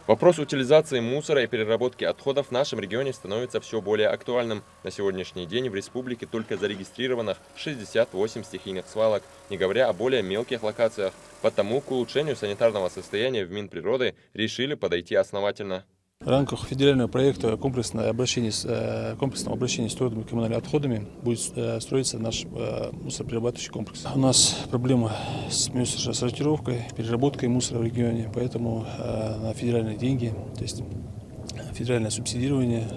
Вопрос утилизации мусора и переработки отходов в нашем регионе становится все более актуальным. На сегодняшний день в республике только зарегистрировано 68 стихийных свалок, не говоря о более мелких локациях. Потому к улучшению санитарного состояния в Минприроды решили подойти основательно. В рамках федерального проекта комплексного обращения с твердыми коммунальными отходами будет строиться наш мусороперерабатывающий комплекс. У нас проблема с сортировкой, переработкой мусора в регионе, поэтому на федеральные деньги, то есть федеральное субсидирование,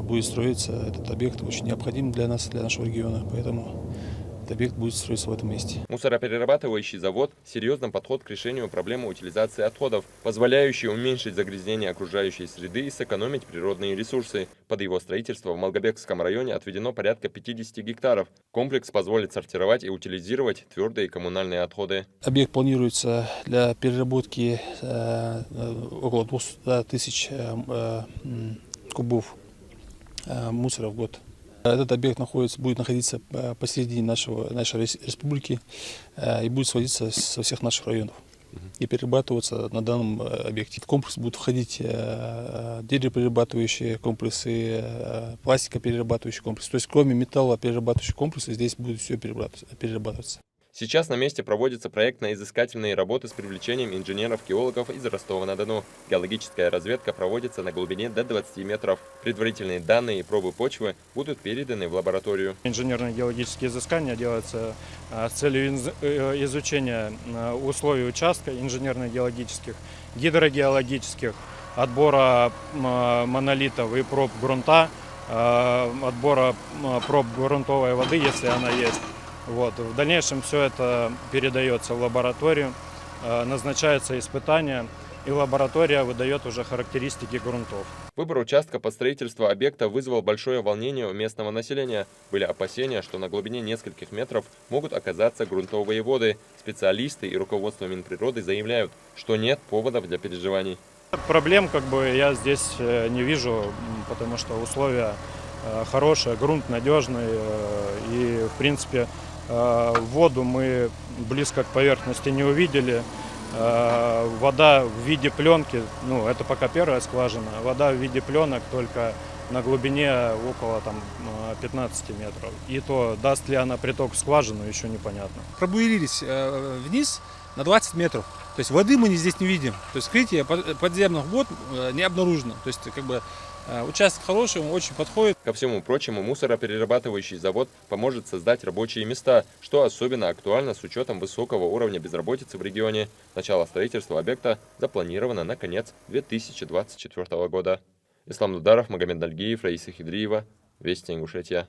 будет строиться этот объект, очень необходим для нас, для нашего региона, поэтому этот объект будет строиться в этом месте. Мусороперерабатывающий завод – серьезный подход к решению проблемы утилизации отходов, позволяющий уменьшить загрязнение окружающей среды и сэкономить природные ресурсы. Под его строительство в Малгобекском районе отведено порядка 50 гектаров. Комплекс позволит сортировать и утилизировать твердые коммунальные отходы. Объект планируется для переработки около 200 тысяч кубов мусора в год. Этот объект будет находиться посередине нашей республики и будет сводиться со всех наших районов и перерабатываться на данном объекте. В комплекс будут входить деревоперерабатывающие комплексы, пластикоперерабатывающие комплексы. То есть кроме металлоперерабатывающих комплексов здесь будет все перерабатываться. Сейчас на месте проводятся проектно-изыскательные работы с привлечением инженеров-геологов из Ростова-на-Дону. Геологическая разведка проводится на глубине до 20 метров. Предварительные данные и пробы почвы будут переданы в лабораторию. Инженерные геологические изыскания делаются с целью изучения условий участка инженерно-геологических, гидрогеологических, отбора монолитов и проб грунта, отбора проб грунтовой воды, если она есть. В дальнейшем все это передается в лабораторию, назначаются испытания, и лаборатория выдает уже характеристики грунтов. Выбор участка под строительство объекта вызвал большое волнение у местного населения. Были опасения, что на глубине нескольких метров могут оказаться грунтовые воды. Специалисты и руководство Минприроды заявляют, что нет поводов для переживаний. Проблем я здесь не вижу, потому что условия хорошие, грунт надежный и, в принципе, воду мы близко к поверхности не увидели. Вода в виде пленки, это пока первая скважина, вода в виде пленок только на глубине около 15 метров. И то, даст ли она приток в скважину, еще непонятно. Пробурились вниз на 20 метров. То есть воды мы здесь не видим. То есть вскрытие подземных вод не обнаружено. То есть участок хороший, он очень подходит. Ко всему прочему, мусороперерабатывающий завод поможет создать рабочие места, что особенно актуально с учетом высокого уровня безработицы в регионе. Начало строительства объекта запланировано на конец 2024 года. Ислам Дударов, Магомед Дальгиев, Раиса Хидриева. Вести Ингушетия.